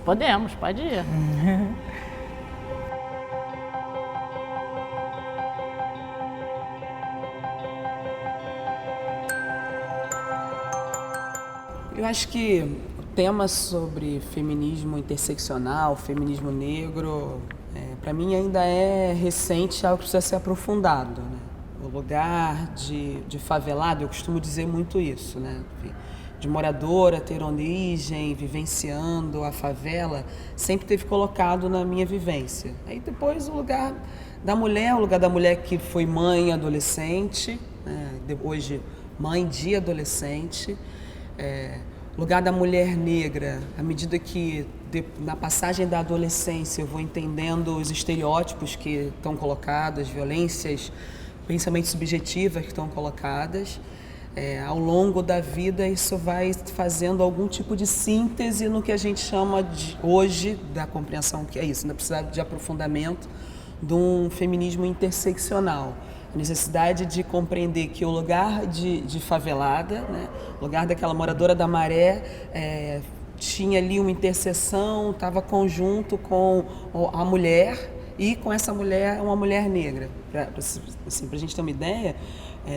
Podemos, pode ir. Eu acho que o tema sobre feminismo interseccional, feminismo negro, para mim ainda é recente, algo que precisa ser aprofundado, né? O lugar de favelado, eu costumo dizer muito isso, né? Enfim, de moradora, ter origem, vivenciando a favela, sempre teve colocado na minha vivência. Aí depois o lugar da mulher que foi mãe adolescente, né? Hoje mãe de adolescente, lugar da mulher negra, à medida que na passagem da adolescência eu vou entendendo os estereótipos que estão colocados, as violências, principalmente subjetivas que estão colocadas, ao longo da vida isso vai fazendo algum tipo de síntese no que a gente chama hoje da compreensão que é isso, ainda precisa de aprofundamento de um feminismo interseccional. A necessidade de compreender que o lugar de favelada, né, o lugar daquela moradora da Maré, tinha ali uma interseção, estava conjunto com a mulher e com essa mulher, uma mulher negra. Para a gente ter uma ideia,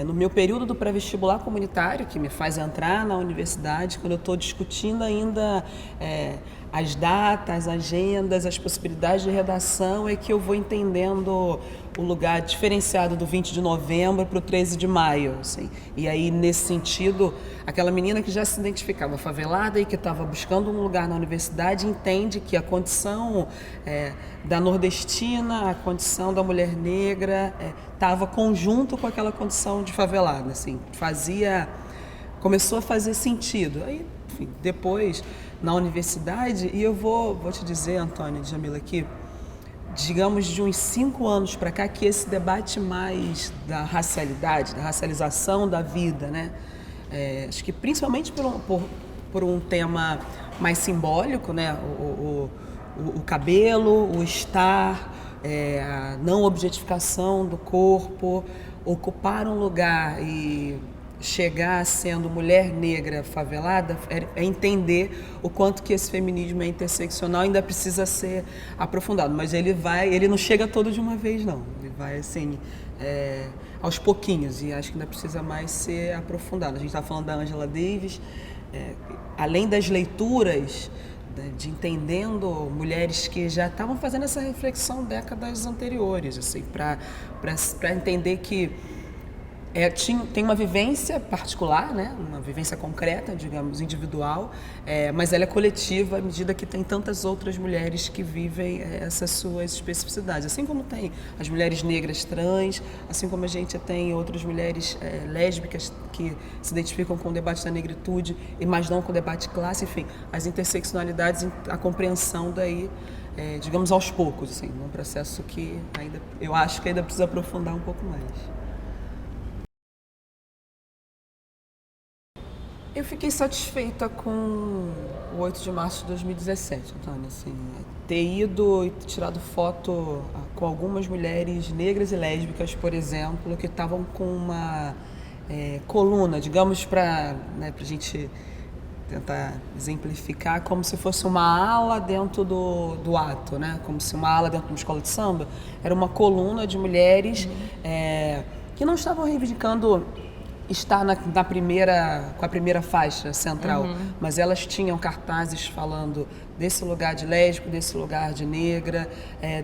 no meu período do pré-vestibular comunitário, que me faz entrar na universidade, quando eu estou discutindo ainda as datas, as agendas, as possibilidades de redação, é que eu vou entendendo o lugar diferenciado do 20 de novembro para o 13 de maio. Assim. E aí, nesse sentido, aquela menina que já se identificava favelada e que estava buscando um lugar na universidade entende que a condição da nordestina, a condição da mulher negra, estava conjunto com aquela condição de favelada. Assim, começou a fazer sentido. Aí, enfim, depois, na universidade, e eu vou te dizer, Antônia e Jamila, aqui, digamos, de uns 5 anos para cá, que esse debate mais da racialidade, da racialização da vida, né? Acho que principalmente por um tema mais simbólico, né? O cabelo, o estar, a não objetificação do corpo, ocupar um lugar e chegar sendo mulher negra favelada é entender o quanto que esse feminismo é interseccional, ainda precisa ser aprofundado, mas ele não chega todo de uma vez não, ele vai assim aos pouquinhos e acho que ainda precisa mais ser aprofundado. A gente está falando da Angela Davis, além das leituras, de entendendo mulheres que já estavam fazendo essa reflexão décadas anteriores, assim, para entender que tem uma vivência particular, né? Uma vivência concreta, digamos, individual, mas ela é coletiva à medida que tem tantas outras mulheres que vivem essas suas especificidades. Assim como tem as mulheres negras trans, assim como a gente tem outras mulheres lésbicas que se identificam com o debate da negritude, mas não com o debate de classe, enfim, as interseccionalidades, a compreensão daí, digamos, aos poucos, assim, num processo que eu acho que ainda precisa aprofundar um pouco mais. Eu fiquei satisfeita com o 8 de março de 2017, Antônia. Assim, ter ido e tirado foto com algumas mulheres negras e lésbicas, por exemplo, que estavam com uma coluna, digamos, para a gente tentar exemplificar, como se fosse uma ala dentro do ato, né? Como se uma ala dentro de uma escola de samba era uma coluna de mulheres que não estavam reivindicando estar com a primeira faixa central, mas elas tinham cartazes falando desse lugar de lésbico, desse lugar de negra,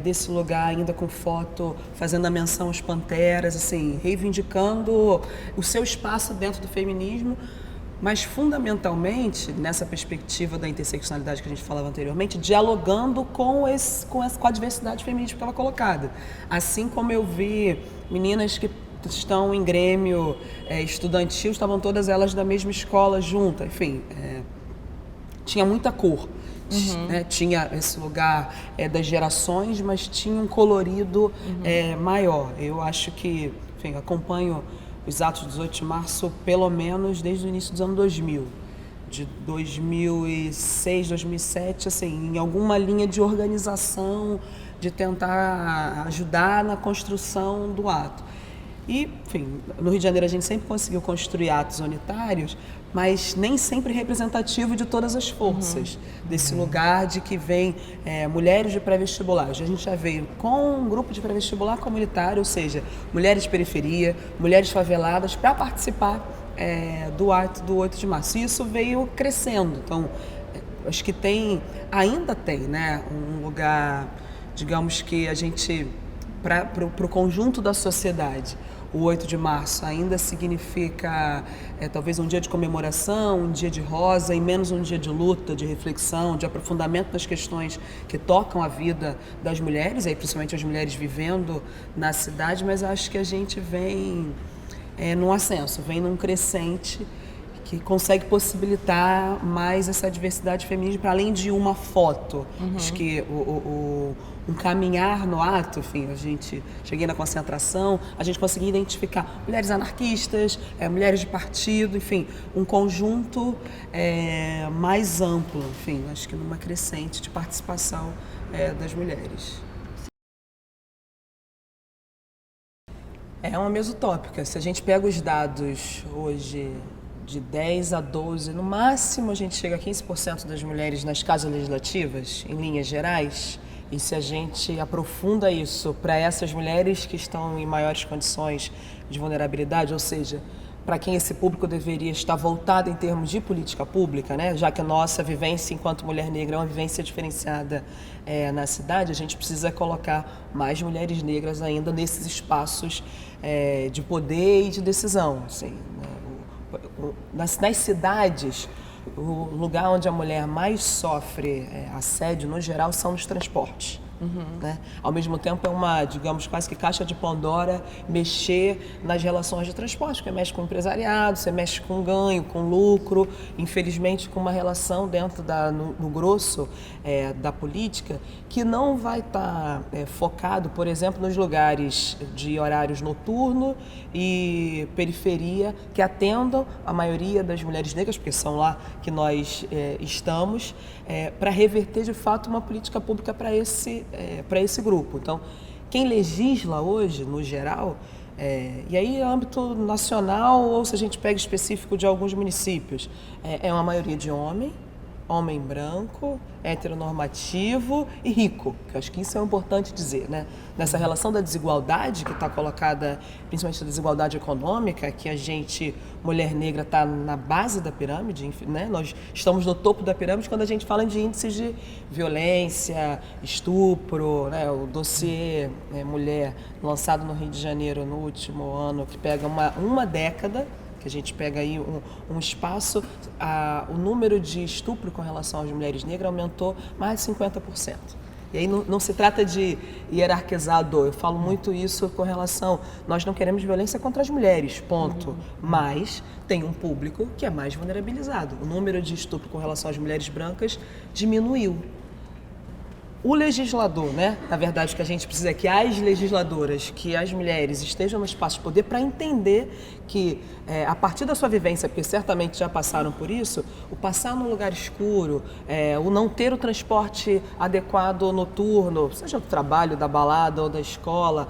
desse lugar ainda com foto, fazendo a menção às panteras, assim, reivindicando o seu espaço dentro do feminismo, mas fundamentalmente, nessa perspectiva da interseccionalidade que a gente falava anteriormente, dialogando com a diversidade feminista que estava colocada. Assim como eu vi meninas que estão em grêmio estudantil, estavam todas elas da mesma escola juntas, enfim, tinha muita cor, né? Tinha esse lugar das gerações, mas tinha um colorido maior. Eu acho que, enfim, acompanho os atos do 18 de março pelo menos desde o início dos anos 2000, de 2006, 2007, assim, em alguma linha de organização, de tentar ajudar na construção do ato. E, enfim, no Rio de Janeiro a gente sempre conseguiu construir atos unitários, mas nem sempre representativo de todas as forças, desse lugar de que vem mulheres de pré-vestibular. A gente já veio com um grupo de pré-vestibular comunitário, ou seja, mulheres de periferia, mulheres faveladas, para participar do ato do 8 de março. E isso veio crescendo. Então, acho que ainda tem, né, um lugar, digamos que a gente, para o conjunto da sociedade, o 8 de março ainda significa talvez um dia de comemoração, um dia de rosa e menos um dia de luta, de reflexão, de aprofundamento das questões que tocam a vida das mulheres, aí principalmente as mulheres vivendo na cidade, mas acho que a gente vem num ascenso, vem num crescente que consegue possibilitar mais essa diversidade feminina para além de uma foto. Acho que um caminhar no ato, enfim, cheguei na concentração, a gente conseguia identificar mulheres anarquistas, mulheres de partido, enfim, um conjunto mais amplo, enfim, acho que numa crescente de participação das mulheres. É uma mesa utópica. Se a gente pega os dados hoje de 10 a 12, no máximo a gente chega a 15% das mulheres nas casas legislativas, em linhas gerais, e se a gente aprofunda isso para essas mulheres que estão em maiores condições de vulnerabilidade, ou seja, para quem esse público deveria estar voltado em termos de política pública, né? Já que a nossa vivência enquanto mulher negra é uma vivência diferenciada na cidade, a gente precisa colocar mais mulheres negras ainda nesses espaços de poder e de decisão. Assim, né? Nas cidades, o lugar onde a mulher mais sofre assédio, no geral, são nos transportes. Né? Ao mesmo tempo é uma, digamos, quase que caixa de Pandora mexer nas relações de transporte, porque mexe com o empresariado, você mexe com ganho, com lucro, infelizmente com uma relação dentro no grosso da política que não vai estar focado, por exemplo, nos lugares de horários noturno e periferia que atendam a maioria das mulheres negras, porque são lá que nós estamos, para reverter de fato uma política pública para esse grupo. Então, quem legisla hoje, no geral, e aí âmbito nacional ou se a gente pega específico de alguns municípios, é uma maioria de homem branco, heteronormativo e rico, que eu acho que isso é importante dizer, né? Nessa relação da desigualdade que está colocada, principalmente a desigualdade econômica, que a gente, mulher negra, está na base da pirâmide, né? Nós estamos no topo da pirâmide quando a gente fala de índices de violência, estupro, né? O dossiê Mulher, lançado no Rio de Janeiro no último ano, que pega uma década, que a gente pega aí um espaço, o número de estupro com relação às mulheres negras aumentou mais de 50%. E aí não se trata de hierarquizar a dor, eu falo muito isso com relação, nós não queremos violência contra as mulheres, ponto. Mas tem um público que é mais vulnerabilizado. O número de estupro com relação às mulheres brancas diminuiu. O legislador, né? Na verdade, o que a gente precisa é que as legisladoras, que as mulheres estejam no espaço de poder para entender que, a partir da sua vivência, porque certamente já passaram por isso, o passar num lugar escuro, o não ter o transporte adequado noturno, seja do trabalho, da balada ou da escola,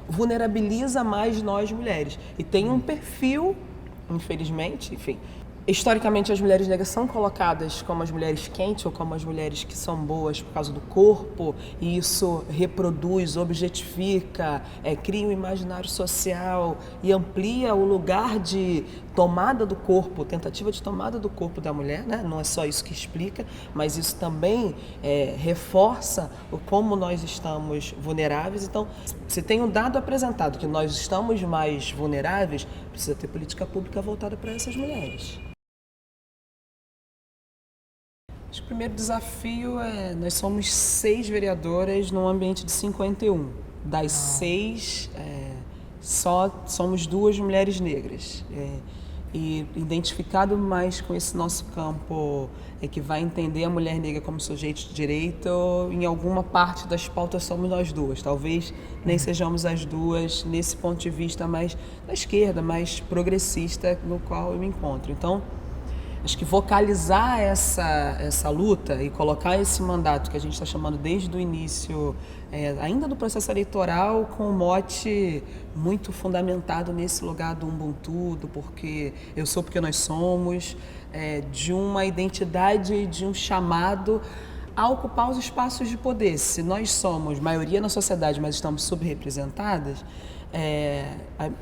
vulnerabiliza mais nós mulheres. E tem um perfil, infelizmente, enfim. Historicamente, as mulheres negras são colocadas como as mulheres quentes ou como as mulheres que são boas por causa do corpo, e isso reproduz, objetifica, cria um imaginário social e amplia o lugar de tomada do corpo, tentativa de tomada do corpo da mulher, né? Não é só isso que explica, mas isso também reforça como nós estamos vulneráveis. Então, se tem um dado apresentado que nós estamos mais vulneráveis, precisa ter política pública voltada para essas mulheres. O primeiro desafio nós somos 6 vereadoras num ambiente de 51. Das 6, só somos 2 mulheres negras. E identificado mais com esse nosso campo que vai entender a mulher negra como sujeito de direito, em alguma parte das pautas somos nós duas. Talvez nem sejamos as duas nesse ponto de vista mais da esquerda, mais progressista no qual eu me encontro. Então, acho que vocalizar essa luta e colocar esse mandato que a gente está chamando desde o início, ainda do processo eleitoral, com um mote muito fundamentado nesse lugar do Ubuntu, do porque eu sou porque nós somos, de uma identidade, de um chamado a ocupar os espaços de poder. Se nós somos maioria na sociedade, mas estamos subrepresentadas,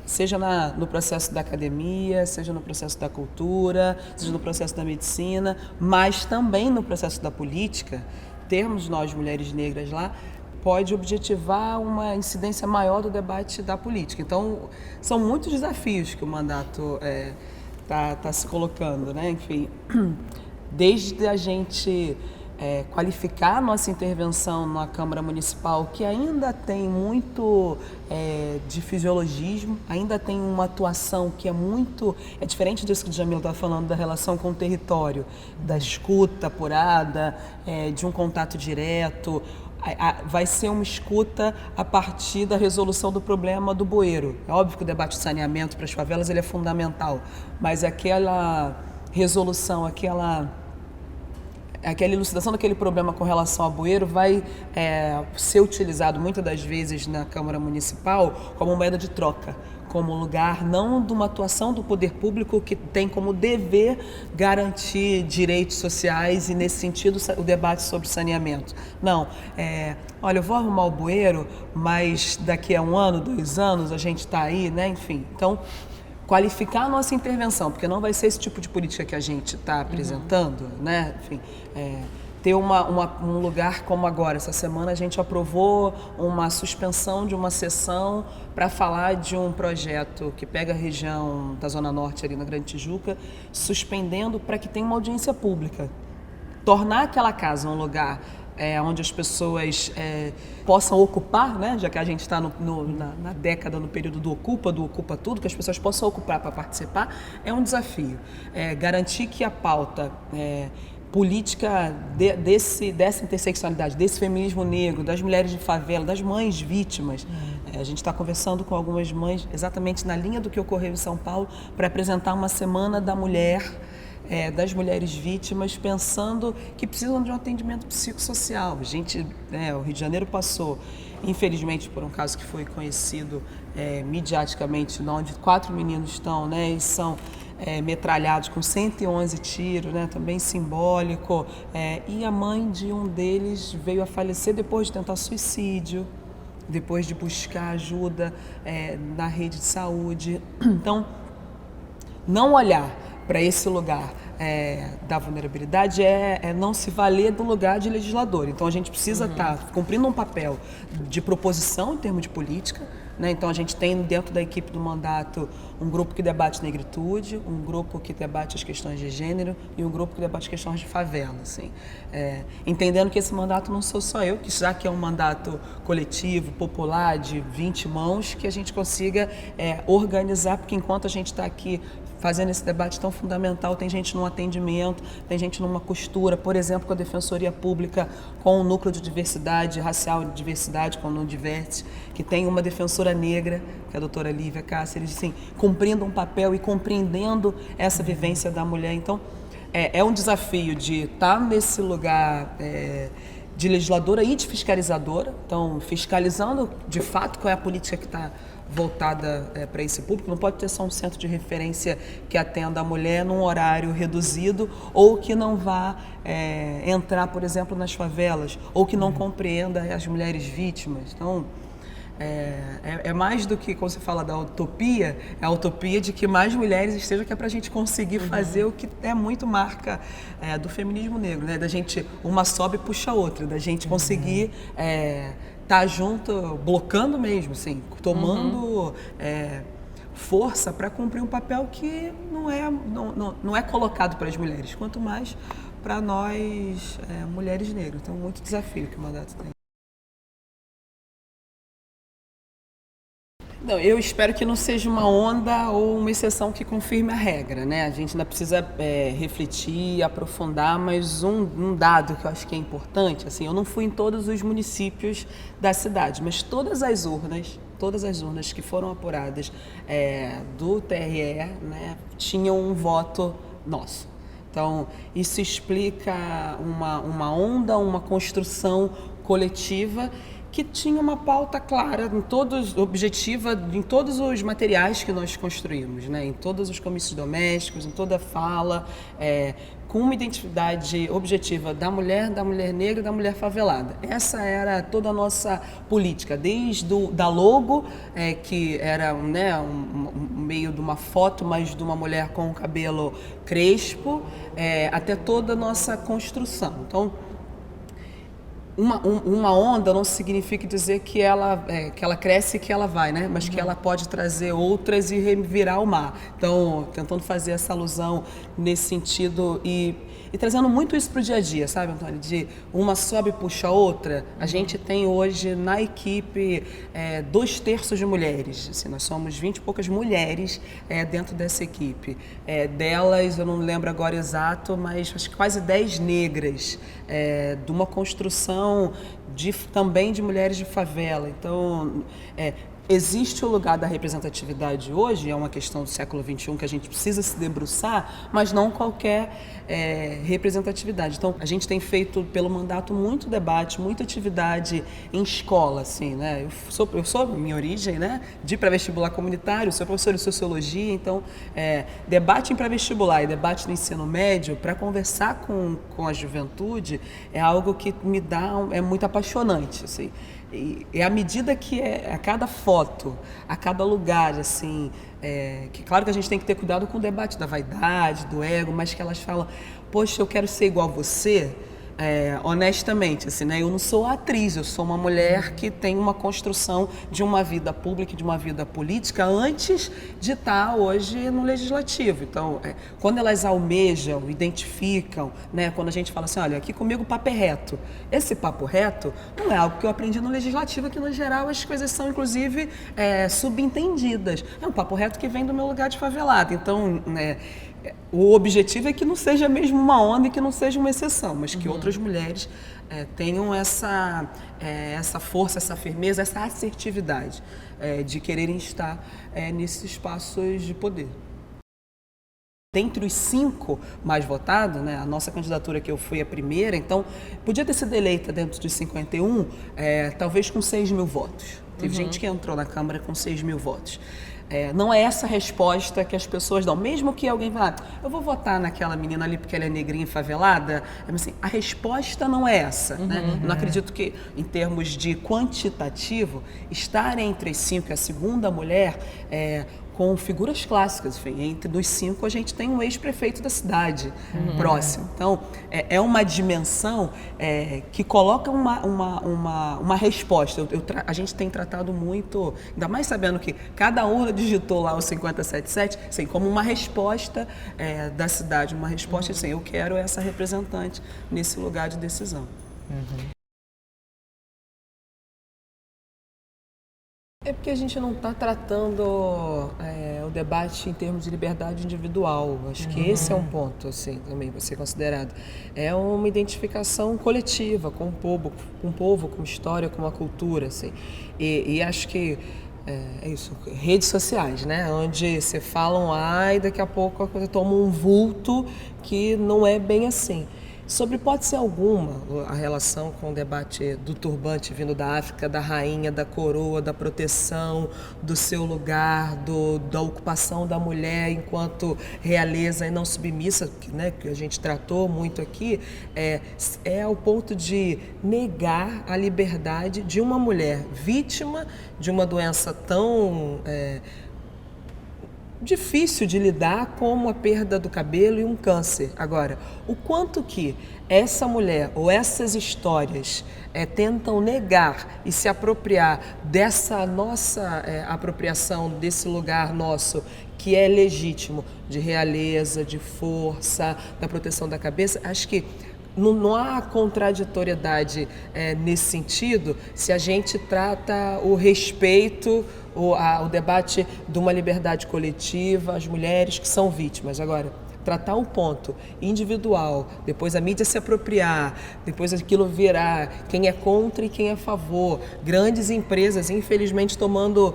seja no processo da academia, seja no processo da cultura, seja no processo da medicina, mas também no processo da política, termos nós, mulheres negras lá, pode objetivar uma incidência maior do debate da política. Então, são muitos desafios que o mandato tá se colocando, né? Enfim, desde a gente qualificar a nossa intervenção na Câmara Municipal, que ainda tem muito de fisiologismo, ainda tem uma atuação que é diferente disso que o Djamil está falando, da relação com o território, da escuta apurada, de um contato direto. Vai ser uma escuta a partir da resolução do problema do bueiro. É óbvio que o debate de saneamento para as favelas ele é fundamental, mas aquela resolução, aquela elucidação daquele problema com relação ao bueiro vai ser utilizado muitas das vezes na Câmara Municipal como moeda de troca, como lugar não de uma atuação do poder público que tem como dever garantir direitos sociais e, nesse sentido, o debate sobre saneamento. Não, olha, eu vou arrumar o bueiro, mas daqui a 1 ano, 2 anos, a gente está aí, né? Enfim, então, qualificar a nossa intervenção, porque não vai ser esse tipo de política que a gente está apresentando, né? Enfim, ter um lugar como agora. Essa semana a gente aprovou uma suspensão de uma sessão para falar de um projeto que pega a região da Zona Norte, ali na Grande Tijuca, suspendendo para que tenha uma audiência pública. Tornar aquela casa um lugar onde as pessoas possam ocupar, né? Já que a gente está na década, no período do ocupa tudo, que as pessoas possam ocupar para participar, é um desafio. Garantir que a pauta política dessa interseccionalidade, desse feminismo negro, das mulheres de favela, das mães vítimas. A gente está conversando com algumas mães exatamente na linha do que ocorreu em São Paulo para apresentar uma semana da mulher, das mulheres vítimas, pensando que precisam de um atendimento psicossocial. O Rio de Janeiro passou, infelizmente, por um caso que foi conhecido midiaticamente, onde 4 meninos estão, né, e são metralhados com 111 tiros, né, também simbólico, e a mãe de um deles veio a falecer depois de tentar suicídio, depois de buscar ajuda na rede de saúde. Então, não olhar para esse lugar da vulnerabilidade não se valer do lugar de legislador. Então, a gente precisa estar cumprindo um papel de proposição em termos de política, né? Então, a gente tem dentro da equipe do mandato um grupo que debate negritude, um grupo que debate as questões de gênero e um grupo que debate as questões de favela. Assim. Entendendo que esse mandato não sou só eu, que já que é um mandato coletivo, popular, de 20 mãos, que a gente consiga organizar, porque enquanto a gente está aqui fazendo esse debate tão fundamental, tem gente num atendimento, tem gente numa costura, por exemplo, com a Defensoria Pública, com o Núcleo de Diversidade Racial e Diversidade, com o Nudiverte, que tem uma defensora negra, que é a doutora Lívia Cáceres, assim, cumprindo um papel e compreendendo essa vivência da mulher. Então, é um desafio de estar nesse lugar de legisladora e de fiscalizadora, então, fiscalizando, de fato, qual é a política que está voltada para esse público. Não pode ter só um centro de referência que atenda a mulher num horário reduzido ou que não vá entrar, por exemplo, nas favelas ou que não compreenda as mulheres vítimas. Então, é mais do que, quando você fala da utopia, é a utopia de que mais mulheres estejam, que é para a gente conseguir fazer o que é muito marca do feminismo negro, né? Da gente, uma sobe e puxa a outra, da gente conseguir tá junto, blocando mesmo, assim, tomando força para cumprir um papel que não é colocado para as mulheres, quanto mais para nós, mulheres negras. Então, muito desafio que o mandato tem. Não, eu espero que não seja uma onda ou uma exceção que confirme a regra, né? A gente ainda precisa refletir, aprofundar, mas um dado que eu acho que é importante, assim, eu não fui em todos os municípios da cidade, mas todas as urnas que foram apuradas do TRE, né, tinham um voto nosso. Então, isso explica uma onda, uma construção coletiva que tinha uma pauta clara, objetiva em todos os materiais que nós construímos, né? Em todos os comícios domésticos, em toda a fala, com uma identidade objetiva da mulher negra e da mulher favelada. Essa era toda a nossa política, desde da logo, que era, né, um meio de uma foto, mas de uma mulher com o cabelo crespo, até toda a nossa construção. Então, uma onda não significa dizer que ela cresce e que ela vai, né? Mas que ela pode trazer outras e revirar o mar. Então, tentando fazer essa alusão nesse sentido e trazendo muito isso para o dia a dia, sabe, Antônio? De uma sobe e puxa a outra. A gente tem hoje na equipe 2/3 de mulheres. Assim, nós somos 20 e poucas mulheres dentro dessa equipe. Delas, eu não lembro agora exato, mas acho que quase 10 negras, de uma construção também de mulheres de favela. Então, existe o lugar da representatividade hoje, é uma questão do século XXI que a gente precisa se debruçar, mas não qualquer representatividade. Então, a gente tem feito, pelo mandato, muito debate, muita atividade em escola, assim, né? Eu sou minha origem, né, de pré-vestibular comunitário, sou professora de sociologia, então, debate em pré-vestibular e debate no ensino médio, para conversar com a juventude, é algo que me dá, é muito apaixonante, assim. E à medida que a cada foto, a cada lugar, assim, que claro que a gente tem que ter cuidado com o debate da vaidade, do ego, mas que elas falam, poxa, eu quero ser igual a você, honestamente, assim, né? Eu não sou atriz, eu sou uma mulher que tem uma construção de uma vida pública e de uma vida política antes de estar hoje no legislativo. Então, quando elas almejam, identificam, né? Quando a gente fala assim, olha, aqui comigo o papo é reto. Esse papo reto não é algo que eu aprendi no legislativo, que no geral as coisas são, inclusive, subentendidas. É um papo reto que vem do meu lugar de favelado. Então, né, o objetivo é que não seja mesmo uma onda e que não seja uma exceção, mas que outras mulheres tenham essa força, essa firmeza, essa assertividade de quererem estar nesses espaços de poder. Dentre os 5 mais votados, né, a nossa candidatura que eu fui a primeira, então podia ter sido eleita dentro dos 51, talvez com 6 mil votos. Teve gente que entrou na Câmara com 6 mil votos. Não é essa resposta que as pessoas dão. Mesmo que alguém vá, eu vou votar naquela menina ali porque ela é negrinha e favelada, assim, a resposta não é essa. Né? Eu não acredito que, em termos de quantitativo, estar entre as 5 e a segunda mulher, com figuras clássicas, enfim, entre os 5 a gente tem um ex-prefeito da cidade próximo. Então, é uma dimensão que coloca uma resposta. A gente tem tratado muito, ainda mais sabendo que cada urna digitou lá o 577, assim, como uma resposta da cidade, uma resposta assim, eu quero essa representante nesse lugar de decisão. É porque a gente não está tratando o debate em termos de liberdade individual. Acho que esse é um ponto, assim, também vai ser considerado. É uma identificação coletiva com o povo, com a história, com a cultura, assim. E acho que é isso, redes sociais, né? Onde você fala um A e daqui a pouco a coisa toma um vulto que não é bem assim. Sobre hipótese alguma, a relação com o debate do turbante vindo da África, da rainha, da coroa, da proteção, do seu lugar, da ocupação da mulher enquanto realeza e não submissa, né, que a gente tratou muito aqui, é ao ponto de negar a liberdade de uma mulher vítima de uma doença tão difícil de lidar, como a perda do cabelo e um câncer. Agora, o quanto que essa mulher ou essas histórias tentam negar e se apropriar dessa nossa apropriação desse lugar nosso que é legítimo, de realeza, de força, da proteção da cabeça, acho que não há contraditoriedade nesse sentido se a gente trata o respeito, o debate de uma liberdade coletiva, as mulheres que são vítimas. Agora, tratar um ponto individual, depois a mídia se apropriar, depois aquilo virar quem é contra e quem é a favor, grandes empresas, infelizmente, tomando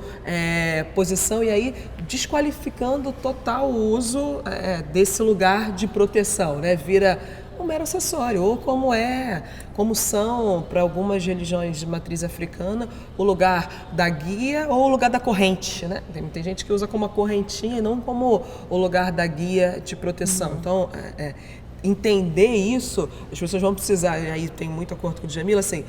posição e aí desqualificando total o uso desse lugar de proteção, né? Vira um mero acessório, ou como são para algumas religiões de matriz africana, o lugar da guia ou o lugar da corrente, né? Tem gente que usa como a correntinha e não como o lugar da guia de proteção. Então, entender isso, as pessoas vão precisar, e aí tem muito acordo com o Djamila, assim,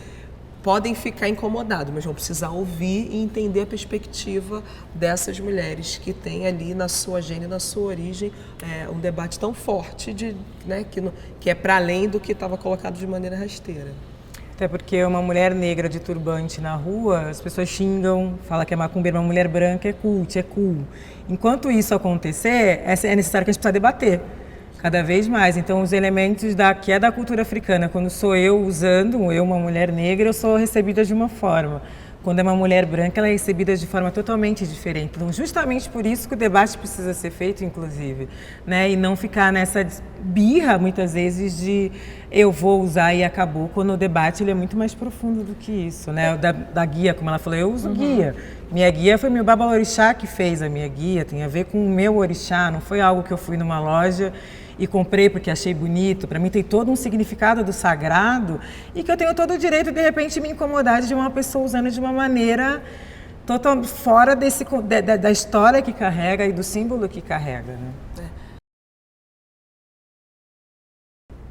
podem ficar incomodados, mas vão precisar ouvir e entender a perspectiva dessas mulheres que têm ali na sua gênese, na sua origem, um debate tão forte que é para além do que estava colocado de maneira rasteira. Até porque uma mulher negra de turbante na rua, as pessoas xingam, falam que é macumbeira, uma mulher branca é cult, é cool. Enquanto isso acontecer, é necessário que a gente precisa debater. Cada vez mais. Então, os elementos que é da cultura africana, quando sou eu usando, uma mulher negra, eu sou recebida de uma forma. Quando é uma mulher branca, ela é recebida de forma totalmente diferente. Então, justamente por isso que o debate precisa ser feito, inclusive, né? E não ficar nessa birra, muitas vezes, de eu vou usar e acabou, quando o debate ele é muito mais profundo do que isso, né? Da guia, como ela falou, eu uso guia. Minha guia foi meu babalorixá que fez a minha guia, tem a ver com o meu orixá, não foi algo que eu fui numa loja e comprei porque achei bonito. Para mim tem todo um significado do sagrado e que eu tenho todo o direito, de repente, me incomodar de uma pessoa usando de uma maneira totalmente fora da história que carrega e do símbolo que carrega, né?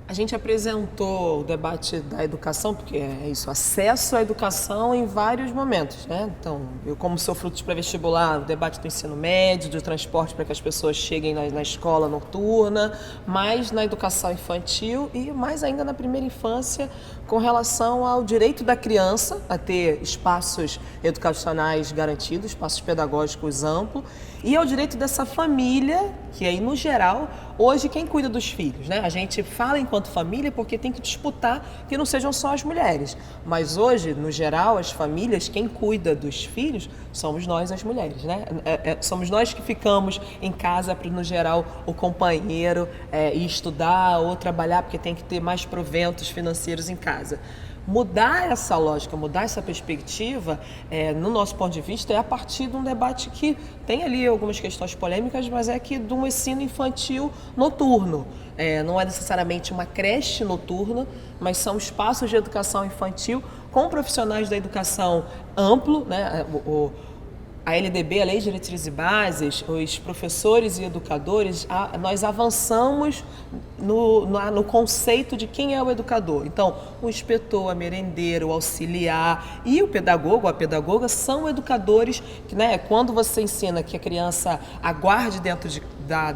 A gente apresentou o debate da educação, porque é isso, acesso à educação em vários momentos, né? Então, eu como sou fruto de pré-vestibular, o debate do ensino médio, do transporte para que as pessoas cheguem na escola noturna, mais na educação infantil e mais ainda na primeira infância, com relação ao direito da criança a ter espaços educacionais garantidos, espaços pedagógicos amplos, e ao direito dessa família, que aí, no geral, hoje quem cuida dos filhos, né? A gente fala enquanto família porque tem que disputar que não sejam só as mulheres. Mas hoje, no geral, as famílias, quem cuida dos filhos somos nós, as mulheres, né? Somos nós que ficamos em casa para, no geral, o companheiro ir estudar ou trabalhar porque tem que ter mais proventos financeiros em casa. Mudar essa lógica, mudar essa perspectiva, no nosso ponto de vista, é a partir de um debate que tem ali algumas questões polêmicas, mas é que de um ensino infantil noturno. Não é necessariamente uma creche noturna, mas são espaços de educação infantil com profissionais da educação amplo, né? A LDB, a Lei de Diretrizes e Bases, os professores e educadores, nós avançamos no conceito de quem é o educador. Então, o inspetor, a merendeira, o auxiliar e o pedagogo, a pedagoga, são educadores que, né, quando você ensina que a criança aguarde dentro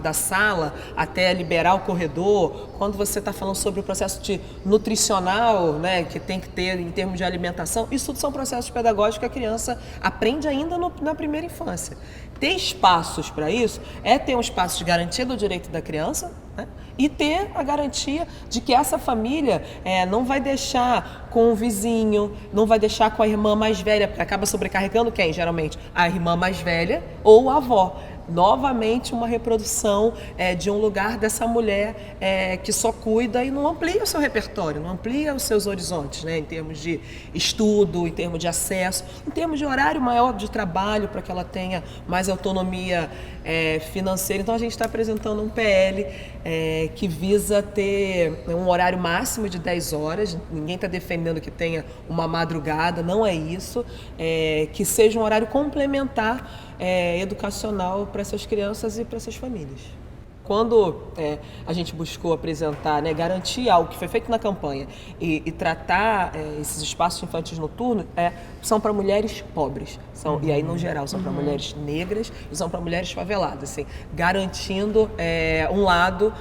da sala até liberar o corredor, quando você está falando sobre o processo nutricional, né, que tem que ter em termos de alimentação, isso tudo são processos pedagógicos que a criança aprende ainda na primeira infância. Ter espaços para isso é ter um espaço de garantia do direito da criança, né, e ter a garantia de que essa família não vai deixar com o vizinho, não vai deixar com a irmã mais velha, porque acaba sobrecarregando quem? Geralmente a irmã mais velha ou a avó. Novamente uma reprodução de um lugar dessa mulher que só cuida e não amplia o seu repertório, não amplia os seus horizontes, né, em termos de estudo, em termos de acesso, em termos de horário maior de trabalho para que ela tenha mais autonomia financeira. Então a gente está apresentando um PL que visa ter um horário máximo de 10 horas, ninguém está defendendo que tenha uma madrugada, não é isso, que seja um horário complementar educacional para essas crianças e para essas famílias. Quando a gente buscou apresentar, né, garantir algo que foi feito na campanha e tratar esses espaços infantis noturnos, são para mulheres pobres, e aí no geral são para mulheres negras e são para mulheres faveladas, assim, garantindo um lado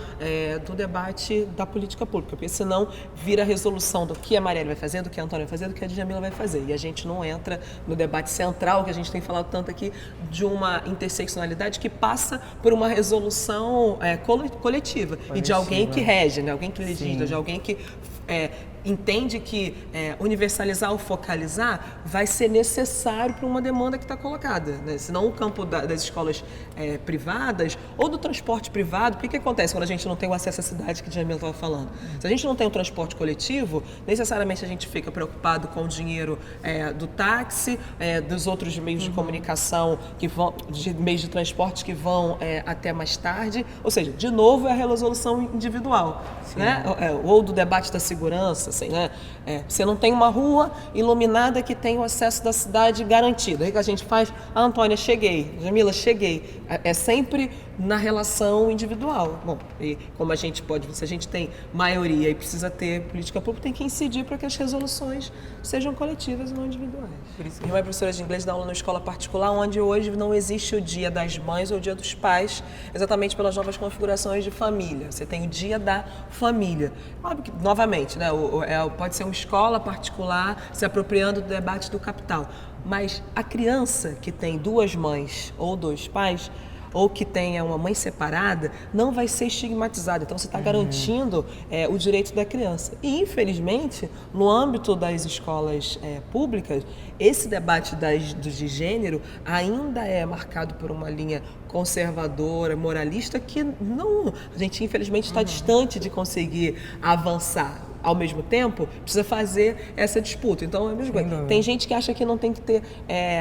do debate da política pública, porque senão vira a resolução do que a Marielle vai fazer, do que a Antônia vai fazer, do que a Djamila vai fazer, e a gente não entra no debate central que a gente tem falado tanto aqui, de uma interseccionalidade que passa por uma resolução coletiva e de alguém que rege, né? Alguém que legisla, de alguém que entende que universalizar ou focalizar vai ser necessário para uma demanda que está colocada, né? Senão o campo das escolas privadas ou do transporte privado, o que acontece quando a gente não tem o acesso à cidade que a Djamila estava falando? Se a gente não tem o transporte coletivo, necessariamente a gente fica preocupado com o dinheiro do táxi, dos outros meios de comunicação, meios de transporte que vão até mais tarde, ou seja, de novo é a resolução individual, né? Ou do debate da segurança, assim, né? Você não tem uma rua iluminada que tem o acesso da cidade garantido. Aí que a gente faz, Antônia, cheguei, Djamila, cheguei. É sempre na relação individual. Bom, e como a gente pode, se a gente tem maioria e precisa ter política pública, tem que incidir para que as resoluções sejam coletivas e não individuais. Por isso, minha mãe é professora de inglês, dá aula numa escola particular, onde hoje não existe o dia das mães ou o dia dos pais, exatamente pelas novas configurações de família. Você tem o dia da família. Óbvio que, novamente, né, pode ser uma escola particular se apropriando do debate do capital. Mas a criança que tem duas mães ou dois pais, ou que tenha uma mãe separada, não vai ser estigmatizada. Então, você está garantindo o direito da criança. E, infelizmente, no âmbito das escolas públicas, esse debate de gênero ainda é marcado por uma linha conservadora, moralista, que não, a gente, infelizmente, está distante de conseguir avançar. Ao mesmo tempo, precisa fazer essa disputa. Então, é a mesma coisa. Tem gente que acha que não tem que ter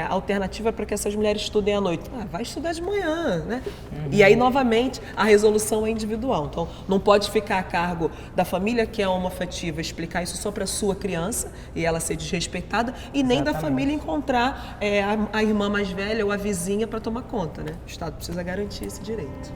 alternativa para que essas mulheres estudem à noite. Vai estudar de manhã, né? E aí, novamente, a resolução é individual. Então, não pode ficar a cargo da família que é homoafetiva explicar isso só para a sua criança e ela ser desrespeitada, e nem da família encontrar a irmã mais velha ou a vizinha para tomar conta, né? O Estado precisa garantir esse direito.